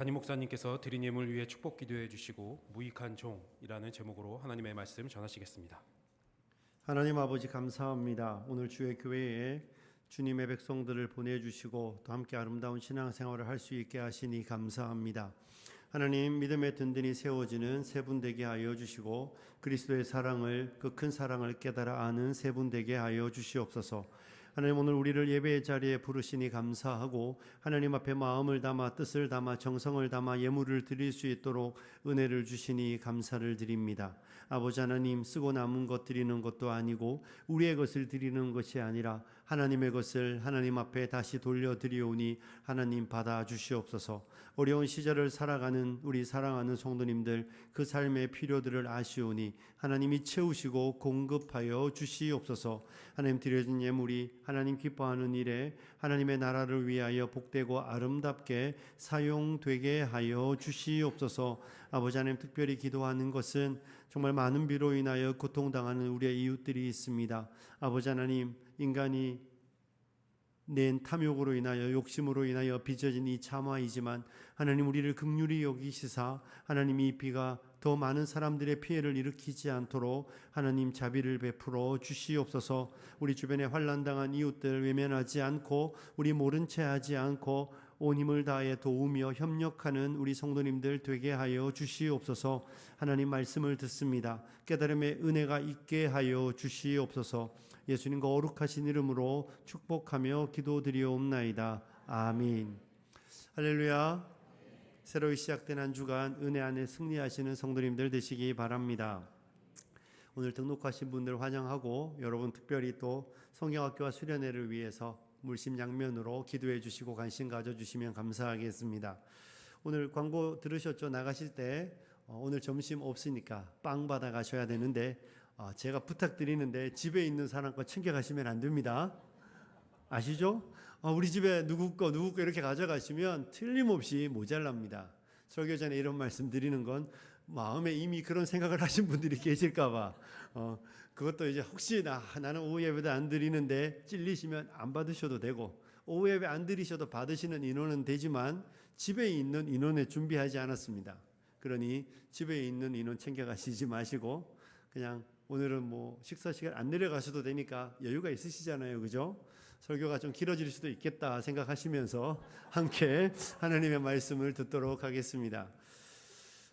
담임 목사님께서 드린 예물 위해 축복 기도해 주시고 무익한 종이라는 제목으로 하나님의 말씀 전하시겠습니다. 하나님 아버지 감사합니다. 오늘 주의 교회에 주님의 백성들을 보내주시고 또 함께 아름다운 신앙생활을 할 수 있게 하시니 감사합니다. 하나님, 믿음의 든든히 세워지는 세 분 되게 하여 주시고 그리스도의 사랑을, 그 큰 사랑을 깨달아 아는 세 분 되게 하여 주시옵소서. 하나님, 오늘 우리를 예배의 자리에 부르시니 감사하고 하나님 앞에 마음을 담아 뜻을 담아 정성을 담아 예물을 드릴 수 있도록 은혜를 주시니 감사를 드립니다. 아버지 하나님, 쓰고 남은 것 드리는 것도 아니고 우리의 것을 드리는 것이 아니라 하나님의 것을 하나님 앞에 다시 돌려드리오니 하나님 받아 주시옵소서. 어려운 시절을 살아가는 우리 사랑하는 성도님들, 그 삶의 필요들을 아시오니 하나님이 채우시고 공급하여 주시옵소서. 하나님, 드려진 예물이 하나님 기뻐하는 일에 하나님의 나라를 위하여 복되고 아름답게 사용되게 하여 주시옵소서. 아버지 하나님, 특별히 기도하는 것은 정말 많은 비로 인하여 고통당하는 우리의 이웃들이 있습니다. 아버지 하나님, 인간이 낸 탐욕으로 인하여 욕심으로 인하여 빚어진 이 참화이지만 하나님, 우리를 긍휼히 여기시사 하나님 이 비가 더 많은 사람들의 피해를 일으키지 않도록 하나님 자비를 베풀어 주시옵소서. 우리 주변에 환난당한 이웃들 외면하지 않고 우리 모른 채 하지 않고 온 힘을 다해 도우며 협력하는 우리 성도님들 되게 하여 주시옵소서. 하나님 말씀을 듣습니다. 깨달음의 은혜가 있게 하여 주시옵소서. 예수님 거룩하신 이름으로 축복하며 기도드리옵나이다. 아멘. 할렐루야. 새로 시작된 한 주간 은혜 안에 승리하시는 성도님들 되시기 바랍니다. 오늘 등록하신 분들 환영하고 여러분 특별히 또 성경학교와 수련회를 위해서 물심양면으로 기도해 주시고 관심 가져주시면 감사하겠습니다. 오늘 광고 들으셨죠? 나가실 때 오늘 점심 없으니까 빵 받아 가셔야 되는데 제가 부탁드리는데 집에 있는 사람 거 챙겨가시면 안 됩니다. 아시죠? 우리 집에 누구 거 이렇게 가져가시면 틀림없이 모자랍니다. 설교 전에 이런 말씀 드리는 건 마음에 이미 그런 생각을 하신 분들이 계실까 봐 그것도 이제 혹시 나는 오후 예배도 안 드리는데 찔리시면 안 받으셔도 되고, 오후 예배 안 드리셔도 받으시는 인원은 되지만 집에 있는 인원에 준비하지 않았습니다. 그러니 집에 있는 인원 챙겨가시지 마시고 그냥 오늘은 뭐 식사 시간 안 내려가셔도 되니까 여유가 있으시잖아요, 그죠? 설교가 좀 길어질 수도 있겠다 생각하시면서 함께 하나님의 말씀을 듣도록 하겠습니다.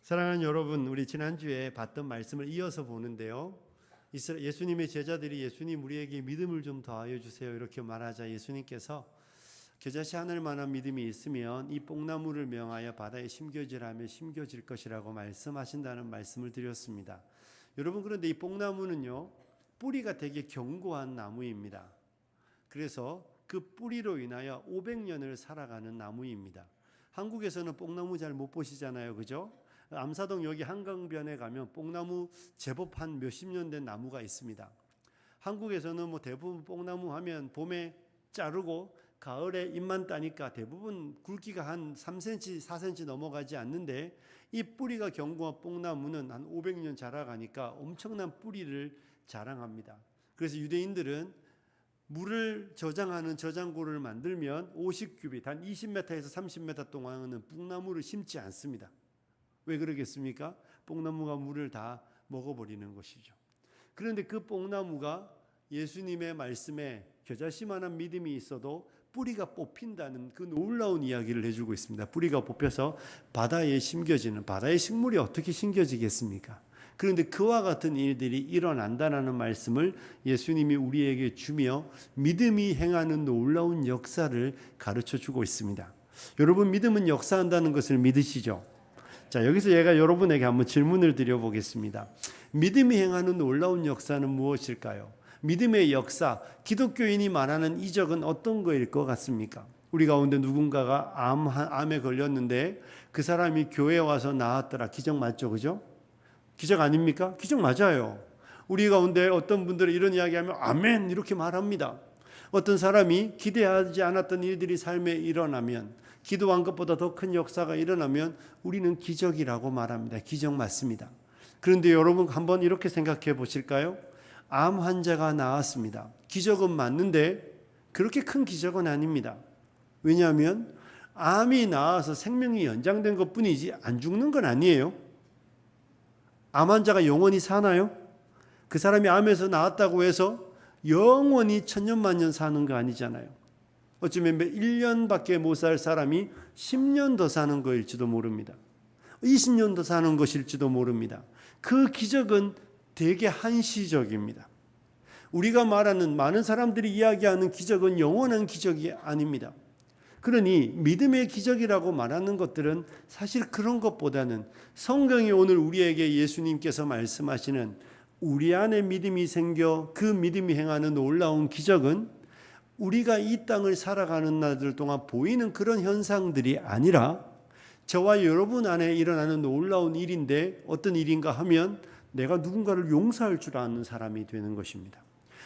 사랑하는 여러분, 우리 지난주에 봤던 말씀을 이어서 보는데요, 예수님의 제자들이 예수님 우리에게 믿음을 좀 더하여 주세요 이렇게 말하자 예수님께서 겨자씨 하늘 만한 믿음이 있으면 이 뽕나무를 명하여 바다에 심겨지라면 심겨질 것이라고 말씀하신다는 말씀을 드렸습니다. 여러분, 그런데 이 뽕나무는요, 뿌리가 되게 견고한 나무입니다. 그래서 그 뿌리로 인하여 500년을 살아가는 나무입니다. 한국에서는 뽕나무 잘 못 보시잖아요, 그죠? 암사동 여기 한강변에 가면 뽕나무 제법 한 몇십 년 된 나무가 있습니다. 한국에서는 뭐 대부분 뽕나무 하면 봄에 자르고 가을에 잎만 따니까 대부분 굵기가 한 3cm, 4cm 넘어가지 않는데 이 뿌리가 견고한 뽕나무는 한 500년 자라가니까 엄청난 뿌리를 자랑합니다. 그래서 유대인들은 물을 저장하는 저장고를 만들면 50규빗, 한 20m에서 30m 동안은 뽕나무를 심지 않습니다. 왜 그러겠습니까? 뽕나무가 물을 다 먹어버리는 것이죠. 그런데 그 뽕나무가 예수님의 말씀에 겨자씨만한 믿음이 있어도 뿌리가 뽑힌다는 그 놀라운 이야기를 해주고 있습니다. 뿌리가 뽑혀서 바다에 심겨지는, 바다의 식물이 어떻게 심겨지겠습니까? 그런데 그와 같은 일들이 일어난다는 말씀을 예수님이 우리에게 주며 믿음이 행하는 놀라운 역사를 가르쳐 주고 있습니다. 여러분, 믿음은 역사한다는 것을 믿으시죠? 자, 여기서 제가 여러분에게 한번 질문을 드려보겠습니다. 믿음이 행하는 놀라운 역사는 무엇일까요? 믿음의 역사, 기독교인이 말하는 이적은 어떤 거일 것 같습니까? 우리 가운데 누군가가 암에 걸렸는데 그 사람이 교회에 와서 나았더라. 기적 맞죠? 그죠? 기적 아닙니까? 기적 맞아요. 우리 가운데 어떤 분들은 이런 이야기하면 아멘 이렇게 말합니다. 어떤 사람이 기대하지 않았던 일들이 삶에 일어나면, 기도한 것보다 더 큰 역사가 일어나면 우리는 기적이라고 말합니다. 기적 맞습니다. 그런데 여러분, 한번 이렇게 생각해 보실까요? 암 환자가 나았습니다. 기적은 맞는데 그렇게 큰 기적은 아닙니다. 왜냐하면 암이 나와서 생명이 연장된 것뿐이지 안 죽는 건 아니에요. 암 환자가 영원히 사나요? 그 사람이 암에서 나왔다고 해서 영원히 천년만년 사는 거 아니잖아요. 어쩌면 1년밖에 못 살 사람이 10년 더 사는 거일지도 모릅니다. 20년 더 사는 것일지도 모릅니다. 그 기적은 되게 한시적입니다. 우리가 말하는, 많은 사람들이 이야기하는 기적은 영원한 기적이 아닙니다. 그러니 믿음의 기적이라고 말하는 것들은 사실 그런 것보다는 성경이 오늘 우리에게 예수님께서 말씀하시는 우리 안에 믿음이 생겨 그 믿음이 행하는 놀라운 기적은 우리가 이 땅을 살아가는 날들 동안 보이는 그런 현상들이 아니라 저와 여러분 안에 일어나는 놀라운 일인데, 어떤 일인가 하면 내가 누군가를 용서할 줄 아는 사람이 되는 것입니다.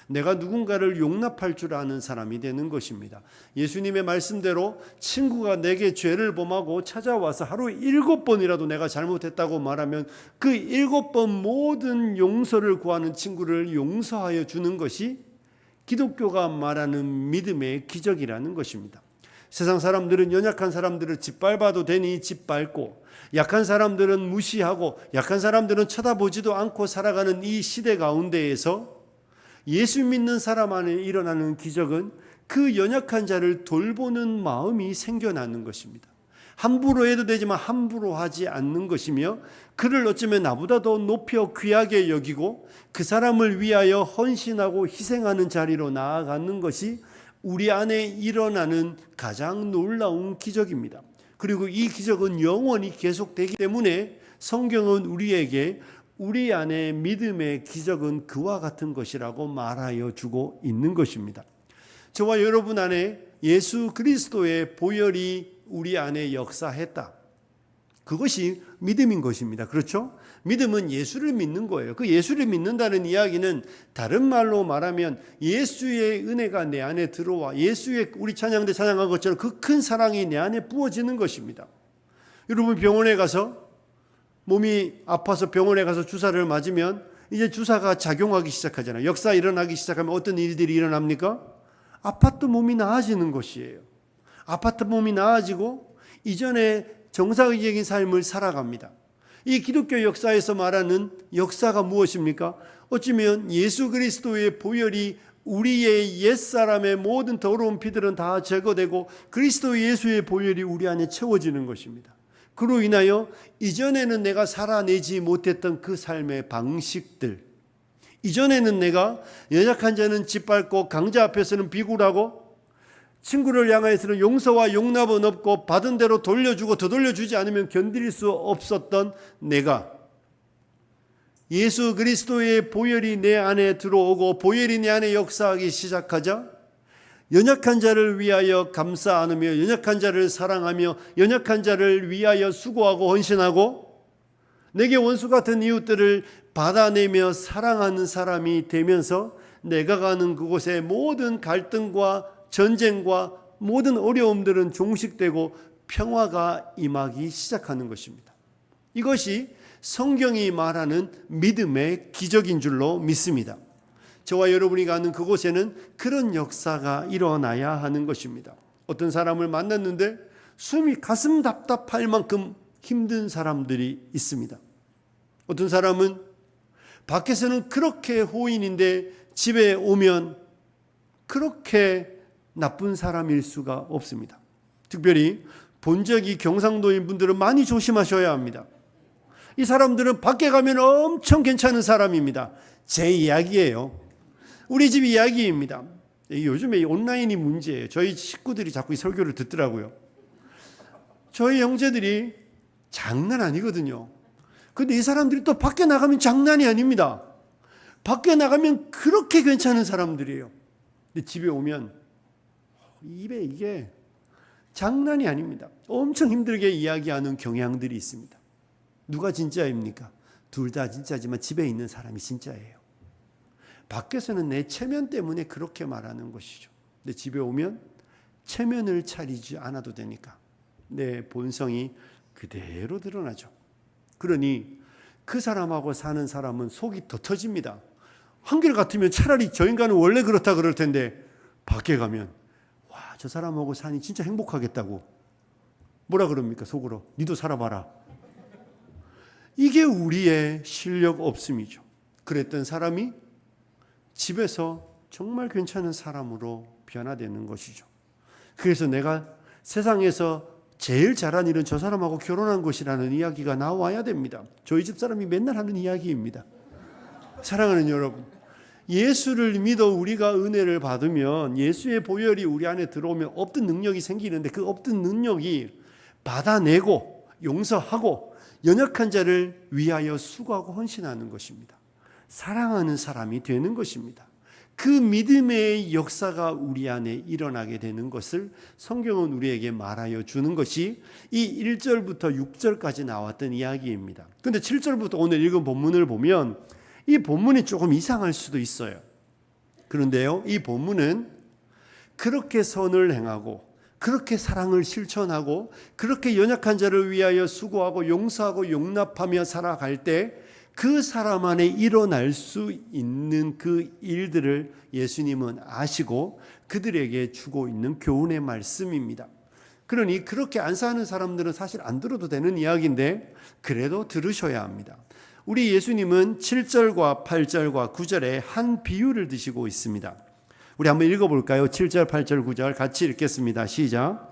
내가 누군가를 용납할 줄 아는 사람이 되는 것입니다. 예수님의 말씀대로 친구가 내게 죄를 범하고 찾아와서 하루에 7번이라도 내가 잘못했다고 말하면 그 7번 모든 용서를 구하는 친구를 용서하여 주는 것이 기독교가 말하는 믿음의 기적이라는 것입니다. 세상 사람들은 연약한 사람들을 짓밟아도 되니 짓밟고, 약한 사람들은 무시하고, 약한 사람들은 쳐다보지도 않고 살아가는 이 시대 가운데에서 예수 믿는 사람 안에 일어나는 기적은 그 연약한 자를 돌보는 마음이 생겨나는 것입니다. 함부로 해도 되지만 함부로 하지 않는 것이며, 그를 어쩌면 나보다 더 높여 귀하게 여기고 그 사람을 위하여 헌신하고 희생하는 자리로 나아가는 것이 우리 안에 일어나는 가장 놀라운 기적입니다. 그리고 이 기적은 영원히 계속되기 때문에 성경은 우리에게 우리 안에 믿음의 기적은 그와 같은 것이라고 말하여 주고 있는 것입니다. 저와 여러분 안에 예수 그리스도의 보혈이 우리 안에 역사했다. 그것이 믿음인 것입니다. 그렇죠? 믿음은 예수를 믿는 거예요. 그 예수를 믿는다는 이야기는 다른 말로 말하면 예수의 은혜가 내 안에 들어와 예수의, 우리 찬양대 찬양한 것처럼 그 큰 사랑이 내 안에 부어지는 것입니다. 여러분 병원에 가서 몸이 아파서 병원에 가서 주사를 맞으면 이제 주사가 작용하기 시작하잖아요. 역사 일어나기 시작하면 어떤 일들이 일어납니까? 아팠던 몸이 나아지는 것이에요. 아팠던 몸이 나아지고 이전에 정상적인 삶을 살아갑니다. 이 기독교 역사에서 말하는 역사가 무엇입니까? 어쩌면 예수 그리스도의 보혈이 우리의 옛사람의 모든 더러운 피들은 다 제거되고 그리스도 예수의 보혈이 우리 안에 채워지는 것입니다. 그로 인하여 이전에는 내가 살아내지 못했던 그 삶의 방식들, 이전에는 내가 연약한 자는 짓밟고 강자 앞에서는 비굴하고 친구를 향해서는 용서와 용납은 없고 받은 대로 돌려주고 더 돌려주지 않으면 견딜 수 없었던 내가, 예수 그리스도의 보혈이 내 안에 들어오고 보혈이 내 안에 역사하기 시작하자 연약한 자를 위하여 감싸 안으며 연약한 자를 사랑하며 연약한 자를 위하여 수고하고 헌신하고 내게 원수 같은 이웃들을 받아내며 사랑하는 사람이 되면서 내가 가는 그곳의 모든 갈등과 전쟁과 모든 어려움들은 종식되고 평화가 임하기 시작하는 것입니다. 이것이 성경이 말하는 믿음의 기적인 줄로 믿습니다. 저와 여러분이 가는 그곳에는 그런 역사가 일어나야 하는 것입니다. 어떤 사람을 만났는데 숨이 가슴 답답할 만큼 힘든 사람들이 있습니다. 어떤 사람은 밖에서는 그렇게 호인인데 집에 오면 그렇게 나쁜 사람일 수가 없습니다. 특별히 본적이 경상도인 분들은 많이 조심하셔야 합니다. 이 사람들은 밖에 가면 엄청 괜찮은 사람입니다. 제 이야기예요. 우리 집 이야기입니다. 요즘에 온라인이 문제예요. 저희 식구들이 자꾸 이 설교를 듣더라고요. 저희 형제들이 장난 아니거든요. 그런데 이 사람들이 또 밖에 나가면 장난이 아닙니다. 밖에 나가면 그렇게 괜찮은 사람들이에요. 근데 집에 오면 입에 이게 장난이 아닙니다. 엄청 힘들게 이야기하는 경향들이 있습니다. 누가 진짜입니까? 둘 다 진짜지만 집에 있는 사람이 진짜예요. 밖에서는 내 체면 때문에 그렇게 말하는 것이죠. 근데 집에 오면 체면을 차리지 않아도 되니까 내 본성이 그대로 드러나죠. 그러니 그 사람하고 사는 사람은 속이 더 터집니다. 한결 같으면 차라리 저 인간은 원래 그렇다 그럴 텐데 밖에 가면 와, 저 사람하고 사니 진짜 행복하겠다고 뭐라 그럽니까? 속으로 니도 살아봐라. 이게 우리의 실력 없음이죠. 그랬던 사람이 집에서 정말 괜찮은 사람으로 변화되는 것이죠. 그래서 내가 세상에서 제일 잘한 일은 저 사람하고 결혼한 것이라는 이야기가 나와야 됩니다. 저희 집 사람이 맨날 하는 이야기입니다. 사랑하는 여러분, 예수를 믿어 우리가 은혜를 받으면 예수의 보혈이 우리 안에 들어오면 없던 능력이 생기는데 그 없던 능력이 받아내고 용서하고 연약한 자를 위하여 수고하고 헌신하는 것입니다. 사랑하는 사람이 되는 것입니다. 그 믿음의 역사가 우리 안에 일어나게 되는 것을 성경은 우리에게 말하여 주는 것이 이 1절부터 6절까지 나왔던 이야기입니다. 그런데 7절부터 오늘 읽은 본문을 보면 이 본문이 조금 이상할 수도 있어요. 그런데요, 이 본문은 그렇게 선을 행하고 그렇게 사랑을 실천하고 그렇게 연약한 자를 위하여 수고하고 용서하고 용납하며 살아갈 때 그 사람 안에 일어날 수 있는 그 일들을 예수님은 아시고 그들에게 주고 있는 교훈의 말씀입니다. 그러니 그렇게 안 사는 사람들은 사실 안 들어도 되는 이야기인데 그래도 들으셔야 합니다. 우리 예수님은 7절과 8절과 9절에 한 비유를 드시고 있습니다. 우리 한번 읽어볼까요? 7절, 8절, 9절 같이 읽겠습니다. 시작.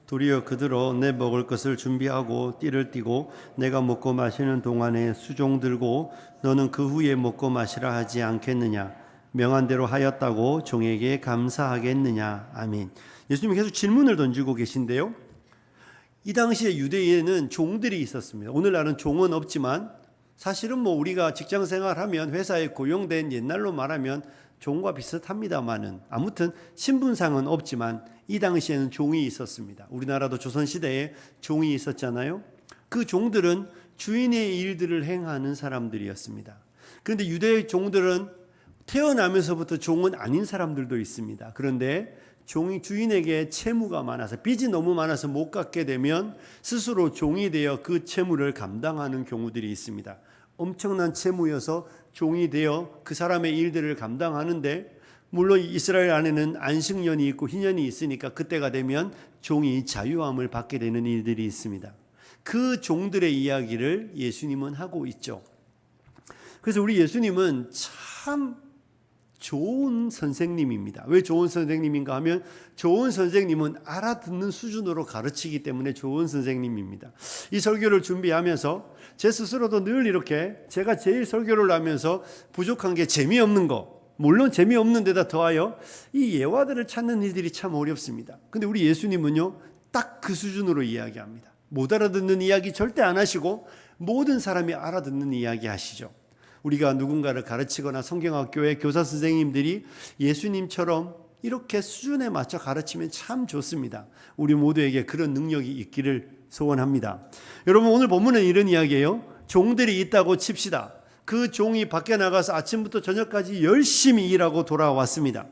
도리어 그들로 내 먹을 것을 준비하고 띠를 띠고 내가 먹고 마시는 동안에 수종 들고 너는 그 후에 먹고 마시라 하지 않겠느냐. 명한 대로 하였다고 종에게 감사하겠느냐. 아멘. 예수님이 계속 질문을 던지고 계신데요, 이 당시에 유대에는 종들이 있었습니다. 오늘날은 종은 없지만 사실은 우리가 직장 생활하면 회사에 고용된 옛날로 말하면 종과 비슷합니다만은 아무튼 신분상은 없지만 이 당시에는 종이 있었습니다. 우리나라도 조선시대에 종이 있었잖아요. 그 종들은 주인의 일들을 행하는 사람들이었습니다. 그런데 유대의 종들은 태어나면서부터 종은 아닌 사람들도 있습니다. 그런데 종이 주인에게 채무가 많아서 빚이 너무 많아서 못 갚게 되면 스스로 종이 되어 그 채무를 감당하는 경우들이 있습니다. 엄청난 채무여서 종이 되어 그 사람의 일들을 감당하는데, 물론 이스라엘 안에는 안식년이 있고 희년이 있으니까 그때가 되면 종이 자유함을 받게 되는 일들이 있습니다. 그 종들의 이야기를 예수님은 하고 있죠. 그래서 우리 예수님은 참 좋은 선생님입니다. 왜 좋은 선생님인가 하면 좋은 선생님은 알아듣는 수준으로 가르치기 때문에 좋은 선생님입니다. 이 설교를 준비하면서 제 스스로도 늘 이렇게 제가 제일 설교를 하면서 부족한 게 재미없는 거, 물론 재미없는 데다 더하여 이 예화들을 찾는 일들이 참 어렵습니다. 근데 우리 예수님은요 딱 그 수준으로 이야기합니다. 못 알아듣는 이야기 절대 안 하시고 모든 사람이 알아듣는 이야기 하시죠. 우리가 누군가를 가르치거나 성경학교의 교사 선생님들이 예수님처럼 이렇게 수준에 맞춰 가르치면 참 좋습니다. 우리 모두에게 그런 능력이 있기를 소원합니다. 여러분, 오늘 본문은 이런 이야기예요. 종들이 있다고 칩시다. 그 종이 밖에 나가서 아침부터 저녁까지 열심히 일하고 돌아왔습니다.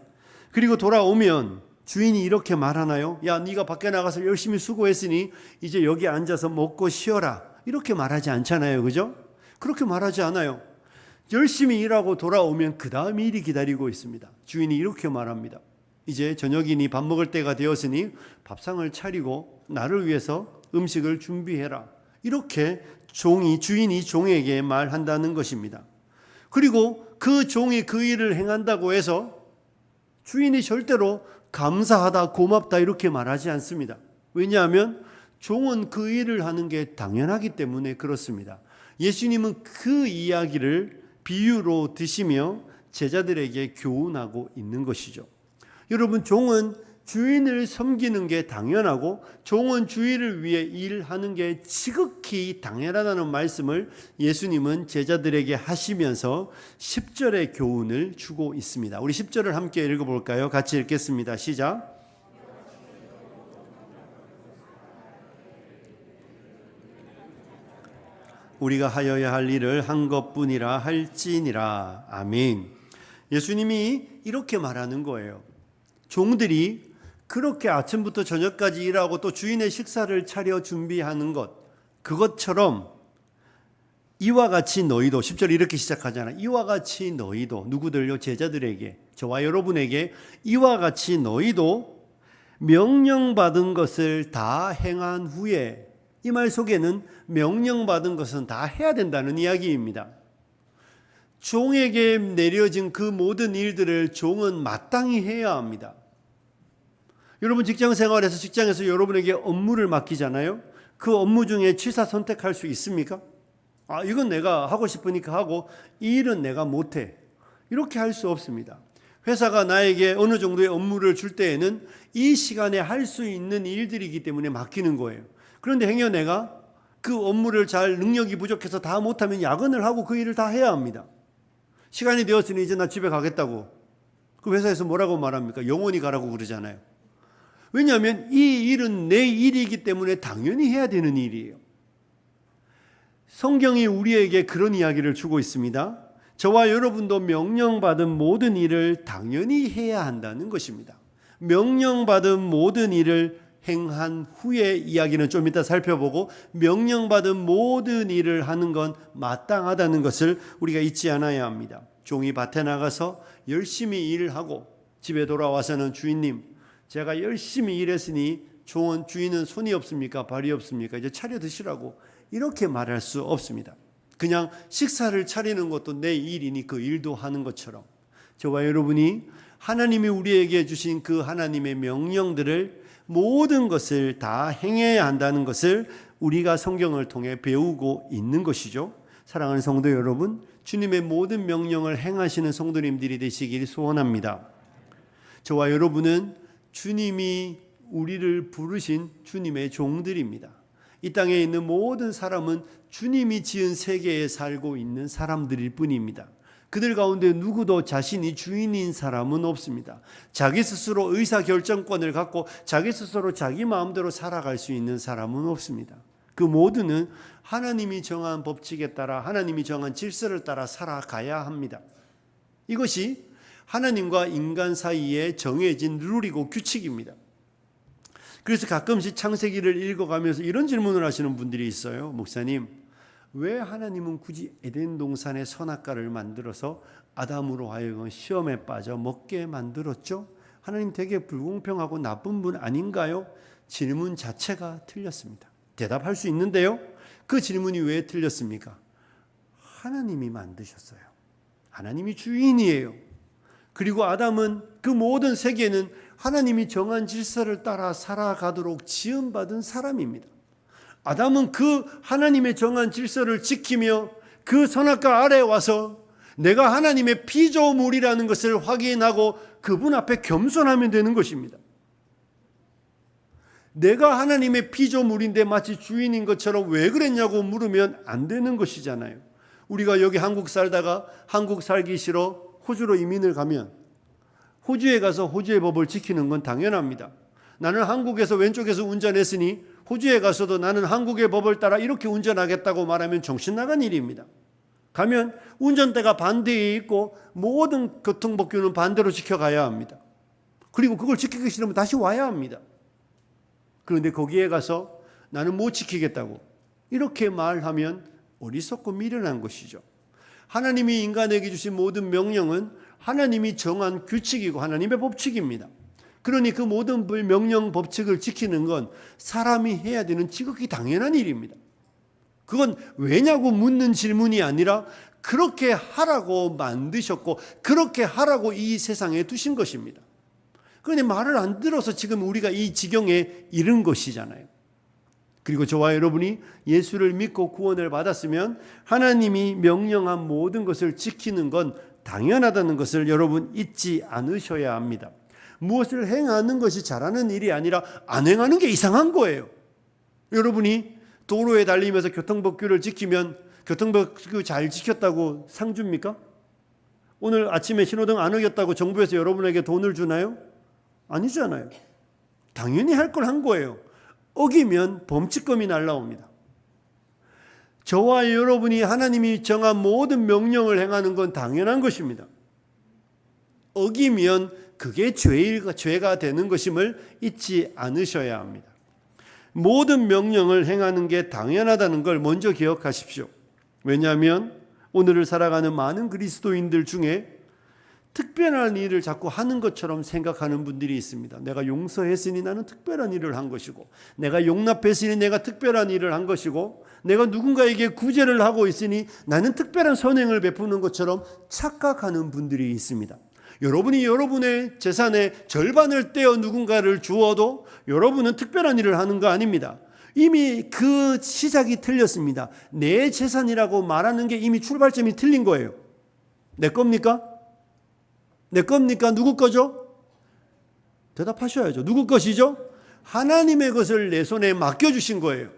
그리고 돌아오면 주인이 이렇게 말하나요? 야, 네가 밖에 나가서 열심히 수고했으니 이제 여기 앉아서 먹고 쉬어라. 이렇게 말하지 않잖아요. 그죠? 그렇게 말하지 않아요. 열심히 일하고 돌아오면 그 다음 일이 기다리고 있습니다. 주인이 이렇게 말합니다. 이제 저녁이니 밥 먹을 때가 되었으니 밥상을 차리고 나를 위해서 음식을 준비해라. 이렇게 주인이 종에게 말한다는 것입니다. 그리고 그 종이 그 일을 행한다고 해서 주인이 절대로 감사하다, 고맙다 이렇게 말하지 않습니다. 왜냐하면 종은 그 일을 하는 게 당연하기 때문에 그렇습니다. 예수님은 그 이야기를 비유로 드시며 제자들에게 교훈하고 있는 것이죠. 여러분, 종은 주인을 섬기는 게 당연하고 종은 주인을 위해 일하는 게 지극히 당연하다는 말씀을 예수님은 제자들에게 하시면서 10절의 교훈을 주고 있습니다. 우리 10절을 함께 읽어볼까요? 같이 읽겠습니다. 시작. 우리가 하여야 할 일을 한 것뿐이라 할지니라. 아멘. 예수님이 이렇게 말하는 거예요. 종들이 그렇게 아침부터 저녁까지 일하고 또 주인의 식사를 차려 준비하는 것, 그것처럼 이와 같이 너희도 10절 이렇게 시작하잖아요. 이와 같이 너희도 누구들요? 제자들에게, 저와 여러분에게 이와 같이 너희도 명령받은 것을 다 행한 후에, 이 말 속에는 명령받은 것은 다 해야 된다는 이야기입니다. 종에게 내려진 그 모든 일들을 종은 마땅히 해야 합니다. 여러분 직장 생활에서 직장에서 여러분에게 업무를 맡기잖아요. 그 업무 중에 취사 선택할 수 있습니까? 이건 내가 하고 싶으니까 하고 이 일은 내가 못해. 이렇게 할 수 없습니다. 회사가 나에게 어느 정도의 업무를 줄 때에는 이 시간에 할 수 있는 일들이기 때문에 맡기는 거예요. 그런데 행여 내가 그 업무를 잘 능력이 부족해서 다 못하면 야근을 하고 그 일을 다 해야 합니다. 시간이 되었으니 이제 나 집에 가겠다고. 그 회사에서 뭐라고 말합니까? 영원히 가라고 그러잖아요. 왜냐하면 이 일은 내 일이기 때문에 당연히 해야 되는 일이에요. 성경이 우리에게 그런 이야기를 주고 있습니다. 저와 여러분도 명령받은 모든 일을 당연히 해야 한다는 것입니다. 명령받은 모든 일을 행한 후에 이야기는 좀 이따 살펴보고, 명령받은 모든 일을 하는 건 마땅하다는 것을 우리가 잊지 않아야 합니다. 종이 밭에 나가서 열심히 일을 하고 집에 돌아와서는 주인님, 제가 열심히 일했으니 주인은 손이 없습니까? 발이 없습니까? 이제 차려 드시라고 이렇게 말할 수 없습니다. 그냥 식사를 차리는 것도 내 일이니 그 일도 하는 것처럼 저와 여러분이 하나님이 우리에게 주신 그 하나님의 명령들을 모든 것을 다 행해야 한다는 것을 우리가 성경을 통해 배우고 있는 것이죠. 사랑하는 성도 여러분, 주님의 모든 명령을 행하시는 성도님들이 되시길 소원합니다. 저와 여러분은 주님이 우리를 부르신 주님의 종들입니다. 이 땅에 있는 모든 사람은 주님이 지은 세계에 살고 있는 사람들일 뿐입니다. 그들 가운데 누구도 자신이 주인인 사람은 없습니다. 자기 스스로 의사결정권을 갖고 자기 스스로 자기 마음대로 살아갈 수 있는 사람은 없습니다. 그 모두는 하나님이 정한 법칙에 따라, 하나님이 정한 질서를 따라 살아가야 합니다. 이것이 하나님과 인간 사이에 정해진 룰이고 규칙입니다. 그래서 가끔씩 창세기를 읽어가면서 이런 질문을 하시는 분들이 있어요. 목사님, 왜 하나님은 굳이 에덴 동산에 선악과를 만들어서 아담으로 하여금 시험에 빠져 먹게 만들었죠? 하나님 되게 불공평하고 나쁜 분 아닌가요? 질문 자체가 틀렸습니다. 대답할 수 있는데요, 그 질문이 왜 틀렸습니까? 하나님이 만드셨어요. 하나님이 주인이에요. 그리고 아담은 그 모든 세계는 하나님이 정한 질서를 따라 살아가도록 지음받은 사람입니다. 아담은 그 하나님의 정한 질서를 지키며 그 선악과 아래에 와서 내가 하나님의 피조물이라는 것을 확인하고 그분 앞에 겸손하면 되는 것입니다. 내가 하나님의 피조물인데 마치 주인인 것처럼 왜 그랬냐고 물으면 안 되는 것이잖아요. 우리가 여기 한국 살다가 한국 살기 싫어 호주로 이민을 가면 호주에 가서 호주의 법을 지키는 건 당연합니다. 나는 한국에서 왼쪽에서 운전했으니 호주에 가서도 나는 한국의 법을 따라 이렇게 운전하겠다고 말하면 정신 나간 일입니다. 가면 운전대가 반대에 있고 모든 교통법규는 반대로 지켜가야 합니다. 그리고 그걸 지키기 싫으면 다시 와야 합니다. 그런데 거기에 가서 나는 못 지키겠다고 이렇게 말하면 어리석고 미련한 것이죠. 하나님이 인간에게 주신 모든 명령은 하나님이 정한 규칙이고 하나님의 법칙입니다. 그러니 그 모든 명령 법칙을 지키는 건 사람이 해야 되는 지극히 당연한 일입니다. 그건 왜냐고 묻는 질문이 아니라 그렇게 하라고 만드셨고 그렇게 하라고 이 세상에 두신 것입니다. 그런데 말을 안 들어서 지금 우리가 이 지경에 이른 것이잖아요. 그리고 저와 여러분이 예수를 믿고 구원을 받았으면 하나님이 명령한 모든 것을 지키는 건 당연하다는 것을 여러분 잊지 않으셔야 합니다. 무엇을 행하는 것이 잘하는 일이 아니라 안 행하는 게 이상한 거예요. 여러분이 도로에 달리면서 교통법규를 지키면 교통법규 잘 지켰다고 상 줍니까? 오늘 아침에 신호등 안 어겼다고 정부에서 여러분에게 돈을 주나요? 아니잖아요. 당연히 할 걸 한 거예요. 어기면 범칙금이 날라옵니다. 저와 여러분이 하나님이 정한 모든 명령을 행하는 건 당연한 것입니다. 어기면 그게 죄가 되는 것임을 잊지 않으셔야 합니다. 모든 명령을 행하는 게 당연하다는 걸 먼저 기억하십시오. 왜냐하면 오늘을 살아가는 많은 그리스도인들 중에 특별한 일을 자꾸 하는 것처럼 생각하는 분들이 있습니다. 내가 용서했으니 나는 특별한 일을 한 것이고, 내가 용납했으니 내가 특별한 일을 한 것이고, 내가 누군가에게 구제를 하고 있으니 나는 특별한 선행을 베푸는 것처럼 착각하는 분들이 있습니다. 여러분이 여러분의 재산의 절반을 떼어 누군가를 주어도 여러분은 특별한 일을 하는 거 아닙니다. 이미 그 시작이 틀렸습니다. 내 재산이라고 말하는 게 이미 출발점이 틀린 거예요. 내 겁니까? 내 겁니까? 누구 거죠? 대답하셔야죠. 누구 것이죠? 하나님의 것을 내 손에 맡겨주신 거예요.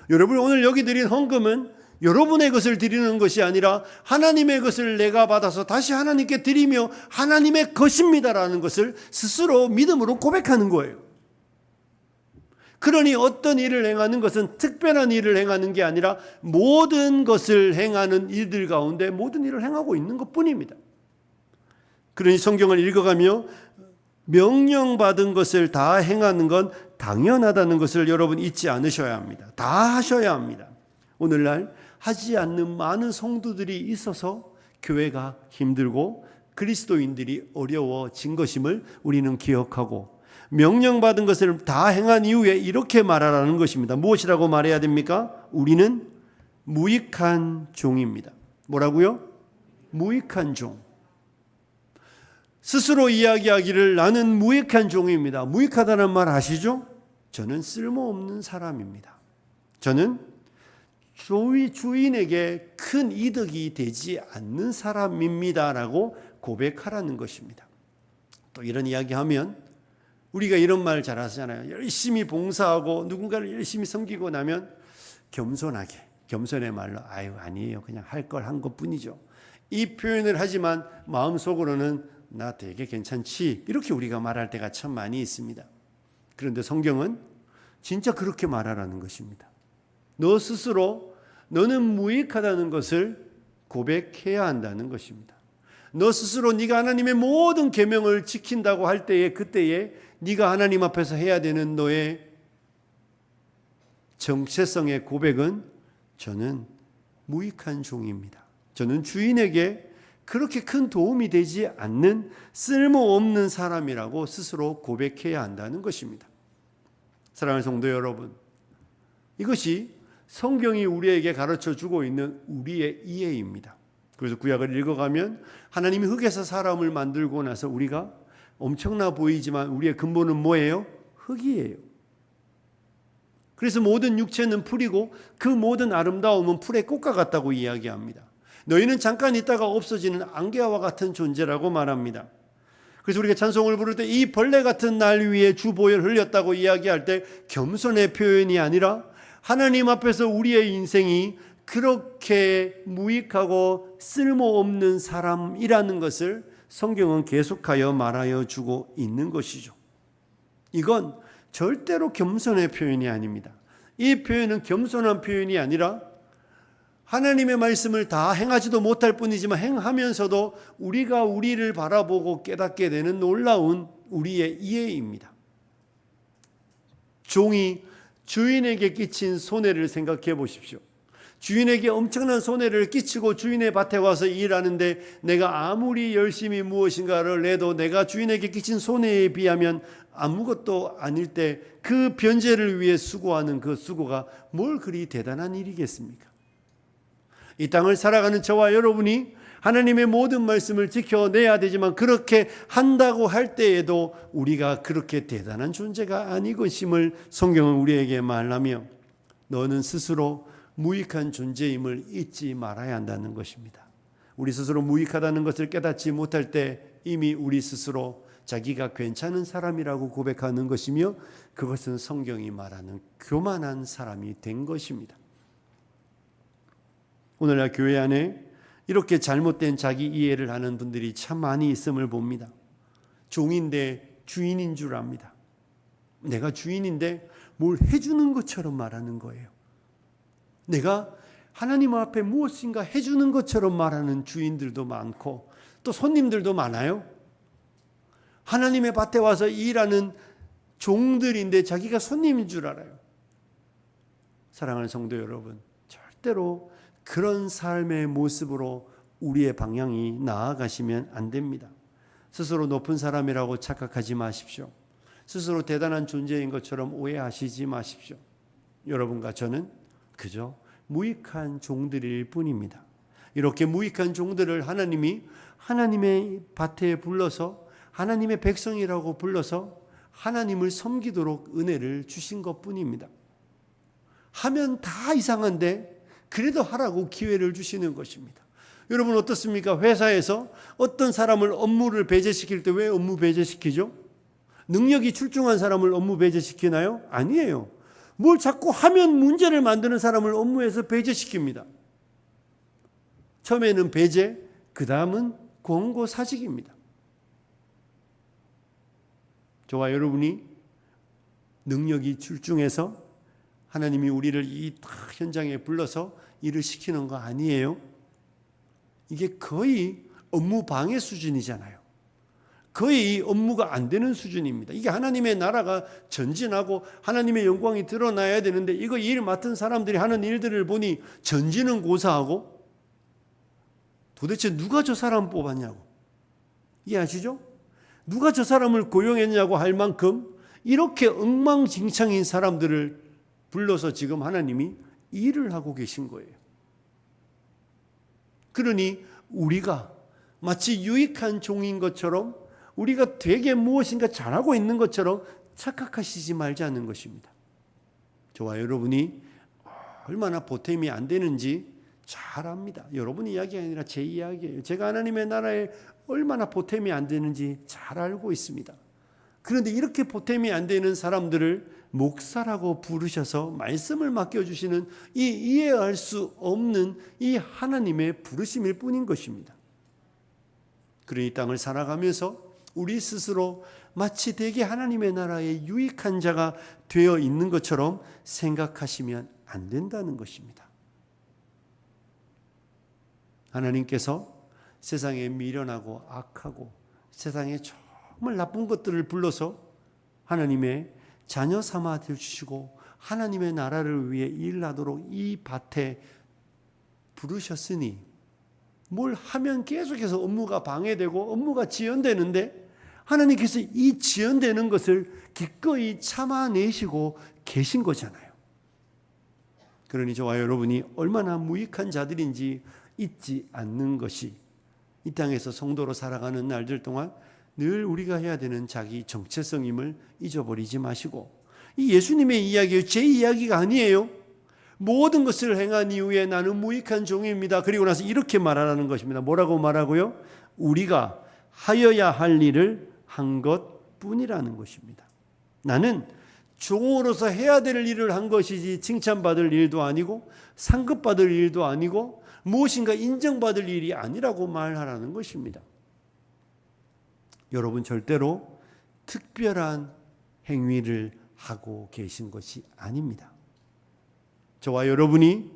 여러분, 오늘 여기 드린 헌금은 여러분의 것을 드리는 것이 아니라 하나님의 것을 내가 받아서 다시 하나님께 드리며 하나님의 것입니다라는 것을 스스로 믿음으로 고백하는 거예요. 그러니 어떤 일을 행하는 것은 특별한 일을 행하는 게 아니라 모든 것을 행하는 일들 가운데 모든 일을 행하고 있는 것뿐입니다. 그러니 성경을 읽어가며 명령받은 것을 다 행하는 건 당연하다는 것을 여러분 잊지 않으셔야 합니다. 다 하셔야 합니다. 오늘날 하지 않는 많은 성도들이 있어서 교회가 힘들고 그리스도인들이 어려워진 것임을 우리는 기억하고, 명령받은 것을 다 행한 이후에 이렇게 말하라는 것입니다. 무엇이라고 말해야 됩니까? 우리는 무익한 종입니다. 뭐라고요? 무익한 종. 스스로 이야기하기를 나는 무익한 종입니다. 무익하다는 말 아시죠? 저는 쓸모없는 사람입니다. 저는 주인에게 큰 이득이 되지 않는 사람입니다라고 고백하라는 것입니다. 또 이런 이야기하면 우리가 이런 말 잘 하잖아요. 열심히 봉사하고 누군가를 열심히 섬기고 나면 겸손하게, 겸손의 말로 아니에요. 그냥 할 걸 한 것뿐이죠. 이 표현을 하지만 마음속으로는 나 되게 괜찮지, 이렇게 우리가 말할 때가 참 많이 있습니다. 그런데 성경은 진짜 그렇게 말하라는 것입니다. 너 스스로 너는 무익하다는 것을 고백해야 한다는 것입니다. 너 스스로 네가 하나님의 모든 계명을 지킨다고 할 때에, 그때에 네가 하나님 앞에서 해야 되는 너의 정체성의 고백은 저는 무익한 종입니다. 저는 주인에게 그렇게 큰 도움이 되지 않는 쓸모없는 사람이라고 스스로 고백해야 한다는 것입니다. 사랑하는 성도 여러분, 이것이 성경이 우리에게 가르쳐주고 있는 우리의 이해입니다. 그래서 구약을 읽어가면 하나님이 흙에서 사람을 만들고 나서 우리가 엄청나 보이지만 우리의 근본은 뭐예요? 흙이에요. 그래서 모든 육체는 풀이고 그 모든 아름다움은 풀의 꽃과 같다고 이야기합니다. 너희는 잠깐 있다가 없어지는 안개와 같은 존재라고 말합니다. 그래서 우리가 찬송을 부를 때 이 벌레 같은 날 위에 주보혈 흘렸다고 이야기할 때 겸손의 표현이 아니라 하나님 앞에서 우리의 인생이 그렇게 무익하고 쓸모없는 사람이라는 것을 성경은 계속하여 말하여 주고 있는 것이죠. 이건 절대로 겸손의 표현이 아닙니다. 이 표현은 겸손한 표현이 아니라 하나님의 말씀을 다 행하지도 못할 뿐이지만 행하면서도 우리가 우리를 바라보고 깨닫게 되는 놀라운 우리의 이해입니다. 종이 주인에게 끼친 손해를 생각해 보십시오. 주인에게 엄청난 손해를 끼치고 주인의 밭에 와서 일하는데 내가 아무리 열심히 무엇인가를 내도 내가 주인에게 끼친 손해에 비하면 아무것도 아닐 때 그 변제를 위해 수고하는 그 수고가 뭘 그리 대단한 일이겠습니까? 이 땅을 살아가는 저와 여러분이 하나님의 모든 말씀을 지켜내야 되지만 그렇게 한다고 할 때에도 우리가 그렇게 대단한 존재가 아니것임을 성경은 우리에게 말하며 너는 스스로 무익한 존재임을 잊지 말아야 한다는 것입니다. 우리 스스로 무익하다는 것을 깨닫지 못할 때 이미 우리 스스로 자기가 괜찮은 사람이라고 고백하는 것이며 그것은 성경이 말하는 교만한 사람이 된 것입니다. 오늘날 교회 안에 이렇게 잘못된 자기 이해를 하는 분들이 참 많이 있음을 봅니다. 종인데 주인인 줄 압니다. 내가 주인인데 뭘 해주는 것처럼 말하는 거예요. 내가 하나님 앞에 무엇인가 해주는 것처럼 말하는 주인들도 많고 또 손님들도 많아요. 하나님의 밭에 와서 일하는 종들인데 자기가 손님인 줄 알아요. 사랑하는 성도 여러분, 절대로 그런 삶의 모습으로 우리의 방향이 나아가시면 안 됩니다. 스스로 높은 사람이라고 착각하지 마십시오. 스스로 대단한 존재인 것처럼 오해하시지 마십시오. 여러분과 저는 그저 무익한 종들일 뿐입니다. 이렇게 무익한 종들을 하나님이 하나님의 밭에 불러서 하나님의 백성이라고 불러서 하나님을 섬기도록 은혜를 주신 것뿐입니다. 하면 다 이상한데 그래도 하라고 기회를 주시는 것입니다. 여러분 어떻습니까? 회사에서 어떤 사람을 업무를 배제시킬 때 왜 업무 배제시키죠? 능력이 출중한 사람을 업무 배제시키나요? 아니에요. 뭘 자꾸 하면 문제를 만드는 사람을 업무에서 배제시킵니다. 처음에는 배제, 그 다음은 권고사직입니다. 저와 여러분이 능력이 출중해서 하나님이 우리를 이 현장에 불러서 일을 시키는 거 아니에요? 이게 거의 업무 방해 수준이잖아요. 거의 업무가 안 되는 수준입니다. 이게 하나님의 나라가 전진하고 하나님의 영광이 드러나야 되는데 이거 일 맡은 사람들이 하는 일들을 보니 전진은 고사하고 도대체 누가 저 사람 뽑았냐고. 이해하시죠? 누가 저 사람을 고용했냐고 할 만큼 이렇게 엉망진창인 사람들을 불러서 지금 하나님이 일을 하고 계신 거예요. 그러니 우리가 마치 유익한 종인 것처럼 우리가 되게 무엇인가 잘하고 있는 것처럼 착각하시지 말자는 것입니다. 저와 여러분이 얼마나 보탬이 안 되는지 잘 압니다. 여러분 이야기가 아니라 제 이야기예요. 제가 하나님의 나라에 얼마나 보탬이 안 되는지 잘 알고 있습니다. 그런데 이렇게 보탬이 안 되는 사람들을 목사라고 부르셔서 말씀을 맡겨주시는 이 이해할 수 없는 이 하나님의 부르심일 뿐인 것입니다. 그러니 이 땅을 살아가면서 우리 스스로 마치 되게 하나님의 나라에 유익한 자가 되어 있는 것처럼 생각하시면 안 된다는 것입니다. 하나님께서 세상에 미련하고 악하고 세상에 정말 나쁜 것들을 불러서 하나님의 자녀 삼아 주시고 하나님의 나라를 위해 일하도록 이 밭에 부르셨으니 뭘 하면 계속해서 업무가 방해되고 업무가 지연되는데 하나님께서 이 지연되는 것을 기꺼이 참아내시고 계신 거잖아요. 그러니 저와 여러분이 얼마나 무익한 자들인지 잊지 않는 것이 이 땅에서 성도로 살아가는 날들 동안 늘 우리가 해야 되는 자기 정체성임을 잊어버리지 마시고, 이 예수님의 이야기예요. 제 이야기가 아니에요. 모든 것을 행한 이후에 나는 무익한 종입니다. 그리고 나서 이렇게 말하라는 것입니다. 뭐라고 말하고요? 우리가 하여야 할 일을 한 것뿐이라는 것입니다. 나는 종으로서 해야 될 일을 한 것이지 칭찬받을 일도 아니고 상급받을 일도 아니고 무엇인가 인정받을 일이 아니라고 말하라는 것입니다. 여러분 절대로 특별한 행위를 하고 계신 것이 아닙니다. 저와 여러분이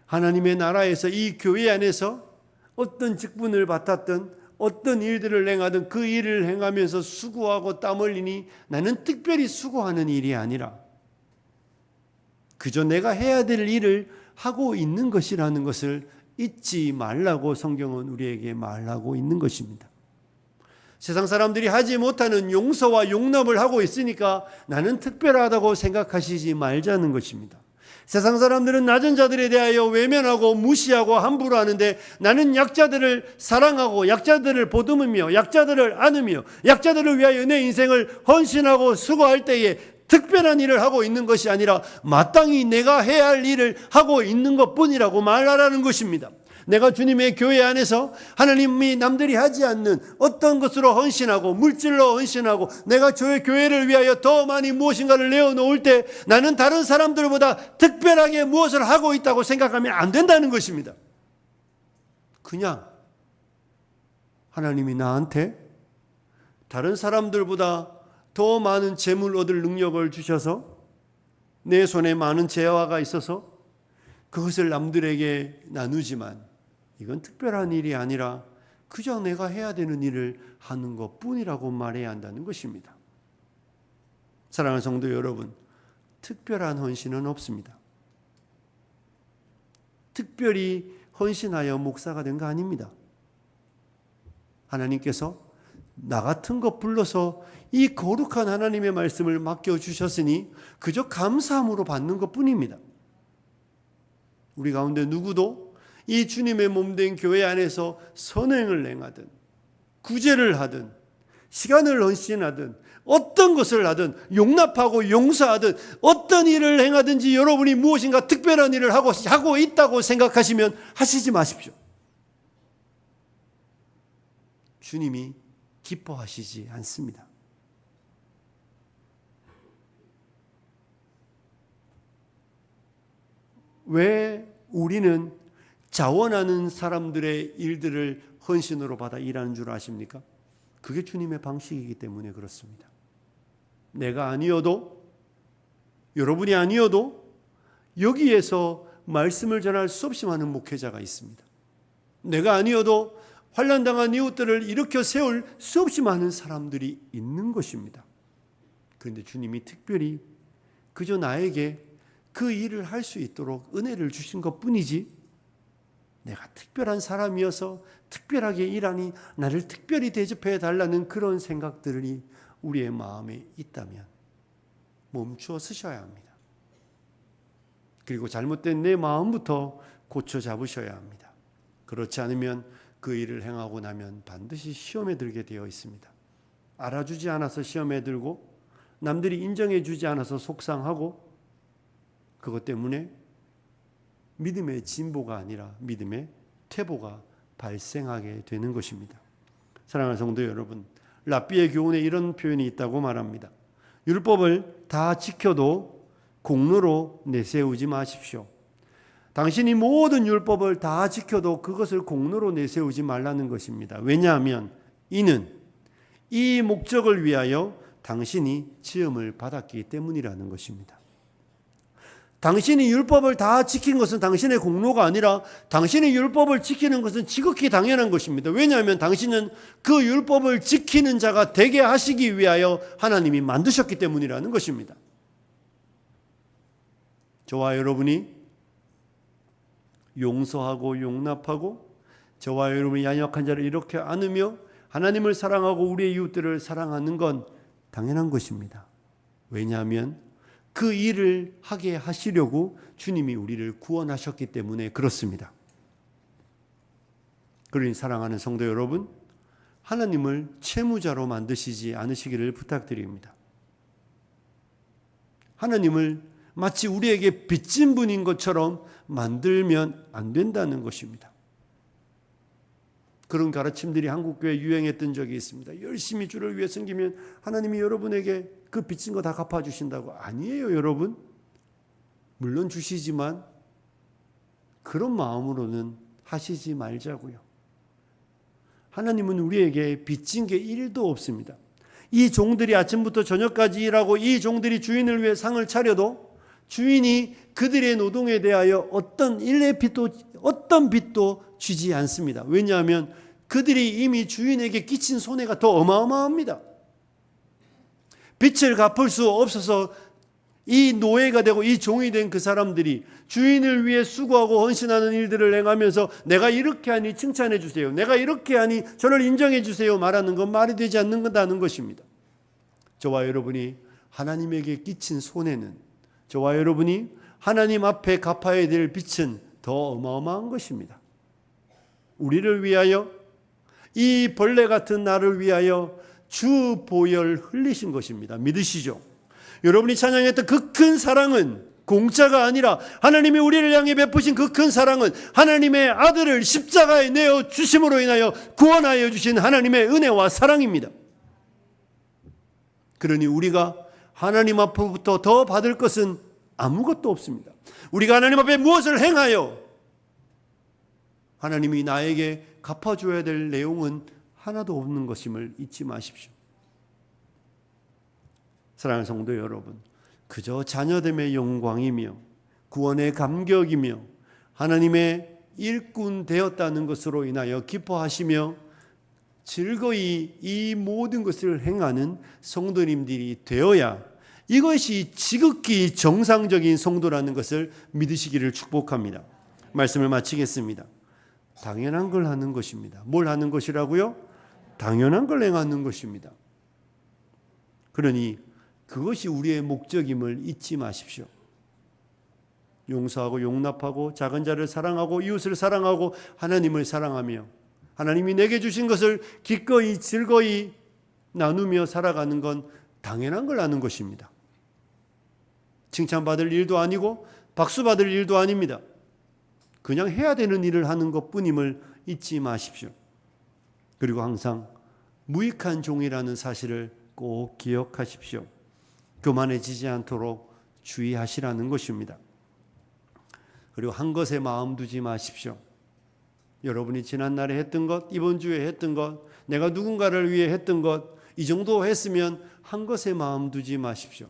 하나님의 나라에서 이 교회 안에서 어떤 직분을 맡았든 어떤 일들을 행하든 그 일을 행하면서 수고하고 땀 흘리니 나는 특별히 수고하는 일이 아니라 그저 내가 해야 될 일을 하고 있는 것이라는 것을 잊지 말라고 성경은 우리에게 말하고 있는 것입니다. 세상 사람들이 하지 못하는 용서와 용납을 하고 있으니까 나는 특별하다고 생각하시지 말자는 것입니다. 세상 사람들은 낮은 자들에 대하여 외면하고 무시하고 함부로 하는데 나는 약자들을 사랑하고 약자들을 보듬으며 약자들을 안으며 약자들을 위하여 내 인생을 헌신하고 수고할 때에 특별한 일을 하고 있는 것이 아니라 마땅히 내가 해야 할 일을 하고 있는 것뿐이라고 말하라는 것입니다. 내가 주님의 교회 안에서 하나님이 남들이 하지 않는 어떤 것으로 헌신하고 물질로 헌신하고 내가 저의 교회를 위하여 더 많이 무엇인가를 내어놓을 때 나는 다른 사람들보다 특별하게 무엇을 하고 있다고 생각하면 안 된다는 것입니다. 그냥 하나님이 나한테 다른 사람들보다 더 많은 재물 얻을 능력을 주셔서 내 손에 많은 재화가 있어서 그것을 남들에게 나누지만 이건 특별한 일이 아니라 그저 내가 해야 되는 일을 하는 것뿐이라고 말해야 한다는 것입니다. 사랑하는 성도 여러분, 특별한 헌신은 없습니다. 특별히 헌신하여 목사가 된 거 아닙니다. 하나님께서 나 같은 것 불러서 이 거룩한 하나님의 말씀을 맡겨주셨으니 그저 감사함으로 받는 것뿐입니다. 우리 가운데 누구도 이 주님의 몸된 교회 안에서 선행을 행하든 구제를 하든 시간을 헌신하든 어떤 것을 하든 용납하고 용서하든 어떤 일을 행하든지 여러분이 무엇인가 특별한 일을 하고 있다고 생각하시면 하시지 마십시오. 주님이 기뻐하시지 않습니다. 왜 우리는 자원하는 사람들의 일들을 헌신으로 받아 일하는 줄 아십니까? 그게 주님의 방식이기 때문에 그렇습니다. 내가 아니어도, 여러분이 아니어도 여기에서 말씀을 전할 수 없이 많은 목회자가 있습니다. 내가 아니어도 환난당한 이웃들을 일으켜 세울 수 없이 많은 사람들이 있는 것입니다. 그런데 주님이 특별히 그저 나에게 그 일을 할 수 있도록 은혜를 주신 것뿐이지, 내가 특별한 사람이어서 특별하게 일하니 나를 특별히 대접해 달라는 그런 생각들이 우리의 마음에 있다면 멈추어 서셔야 합니다. 그리고 잘못된 내 마음부터 고쳐 잡으셔야 합니다. 그렇지 않으면 그 일을 행하고 나면 반드시 시험에 들게 되어 있습니다. 알아주지 않아서 시험에 들고 남들이 인정해 주지 않아서 속상하고, 그것 때문에 믿음의 진보가 아니라 믿음의 퇴보가 발생하게 되는 것입니다. 사랑하는 성도 여러분, 랍비의 교훈에 이런 표현이 있다고 말합니다. 율법을 다 지켜도 공로로 내세우지 마십시오. 당신이 모든 율법을 다 지켜도 그것을 공로로 내세우지 말라는 것입니다. 왜냐하면 이는 이 목적을 위하여 당신이 지음을 받았기 때문이라는 것입니다. 당신이 율법을 다 지킨 것은 당신의 공로가 아니라 당신이 율법을 지키는 것은 지극히 당연한 것입니다. 왜냐하면 당신은 그 율법을 지키는 자가 되게 하시기 위하여 하나님이 만드셨기 때문이라는 것입니다. 저와 여러분이 용서하고 용납하고 저와 여러분이 연약한 자를 이렇게 안으며 하나님을 사랑하고 우리의 이웃들을 사랑하는 건 당연한 것입니다. 왜냐하면 그 일을 하게 하시려고 주님이 우리를 구원하셨기 때문에 그렇습니다. 그러니 사랑하는 성도 여러분, 하나님을 채무자로 만드시지 않으시기를 부탁드립니다. 하나님을 마치 우리에게 빚진 분인 것처럼 만들면 안 된다는 것입니다. 그런 가르침들이 한국교회에 유행했던 적이 있습니다. 열심히 주를 위해 섬기면 하나님이 여러분에게 그 빚진 거 다 갚아주신다고. 아니에요, 여러분. 물론 주시지만 그런 마음으로는 하시지 말자고요. 하나님은 우리에게 빚진 게 1도 없습니다. 이 종들이 아침부터 저녁까지 일하고 이 종들이 주인을 위해 상을 차려도 주인이 그들의 노동에 대하여 어떤 빚도 주지 않습니다. 왜냐하면 그들이 이미 주인에게 끼친 손해가 더 어마어마합니다. 빚을 갚을 수 없어서 이 노예가 되고 이 종이 된 그 사람들이 주인을 위해 수고하고 헌신하는 일들을 행하면서 내가 이렇게 하니 칭찬해 주세요, 내가 이렇게 하니 저를 인정해 주세요 말하는 건 말이 되지 않는다는 것입니다. 저와 여러분이 하나님에게 끼친 손해는, 저와 여러분이 하나님 앞에 갚아야 될 빚은 더 어마어마한 것입니다. 우리를 위하여, 이 벌레 같은 나를 위하여 주 보혈 흘리신 것입니다. 믿으시죠? 여러분이 찬양했던 그 큰 사랑은 공짜가 아니라 하나님이 우리를 향해 베푸신 그 큰 사랑은 하나님의 아들을 십자가에 내어 주심으로 인하여 구원하여 주신 하나님의 은혜와 사랑입니다. 그러니 우리가 하나님 앞으로부터 더 받을 것은 아무것도 없습니다. 우리가 하나님 앞에 무엇을 행하여 하나님이 나에게 갚아줘야 될 내용은 하나도 없는 것임을 잊지 마십시오. 사랑하는 성도 여러분, 그저 자녀됨의 영광이며 구원의 감격이며 하나님의 일꾼 되었다는 것으로 인하여 기뻐하시며 즐거이 이 모든 것을 행하는 성도님들이 되어야 이것이 지극히 정상적인 성도라는 것을 믿으시기를 축복합니다. 말씀을 마치겠습니다. 당연한 걸 하는 것입니다. 뭘 하는 것이라고요? 당연한 걸 행하는 것입니다. 그러니 그것이 우리의 목적임을 잊지 마십시오. 용서하고 용납하고 작은 자를 사랑하고 이웃을 사랑하고 하나님을 사랑하며 하나님이 내게 주신 것을 기꺼이 즐거이 나누며 살아가는 건 당연한 걸 하는 것입니다. 칭찬받을 일도 아니고 박수받을 일도 아닙니다. 그냥 해야 되는 일을 하는 것뿐임을 잊지 마십시오. 그리고 항상 무익한 종이라는 사실을 꼭 기억하십시오. 교만해지지 않도록 주의하시라는 것입니다. 그리고 한 것에 마음 두지 마십시오. 여러분이 지난날에 했던 것, 이번 주에 했던 것, 내가 누군가를 위해 했던 것, 이 정도 했으면 한 것에 마음 두지 마십시오.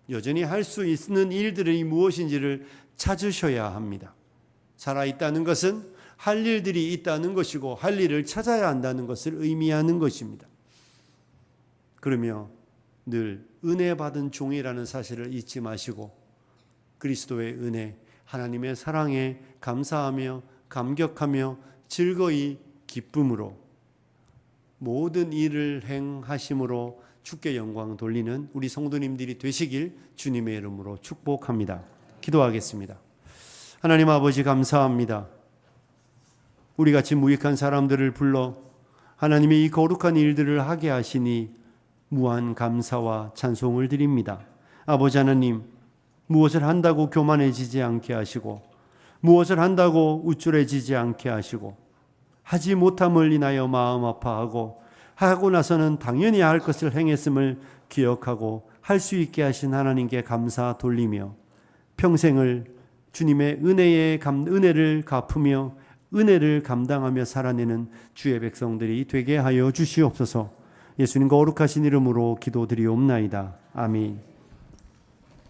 여전히 할 수 있는 일들이 무엇인지를 찾으셔야 합니다. 살아있다는 것은 할 일들이 있다는 것이고 할 일을 찾아야 한다는 것을 의미하는 것입니다. 그러며 늘 은혜 받은 종이라는 사실을 잊지 마시고 그리스도의 은혜, 하나님의 사랑에 감사하며 감격하며 즐거이 기쁨으로 모든 일을 행하심으로 주께 영광 돌리는 우리 성도님들이 되시길 주님의 이름으로 축복합니다. 기도하겠습니다. 하나님 아버지 감사합니다. 우리같이 무익한 사람들을 불러 하나님의 이 거룩한 일들을 하게 하시니 무한 감사와 찬송을 드립니다. 아버지 하나님, 무엇을 한다고 교만해지지 않게 하시고 무엇을 한다고 우쭐해지지 않게 하시고 하지 못함을 인하여 마음 아파하고 하고 나서는 당연히 할 것을 행했음을 기억하고 할 수 있게 하신 하나님께 감사 돌리며 평생을 주님의 은혜를 갚으며 은혜를 감당하며 살아내는 주의 백성들이 되게 하여 주시옵소서. 예수님 거룩하신 이름으로 기도드리옵나이다. 아멘.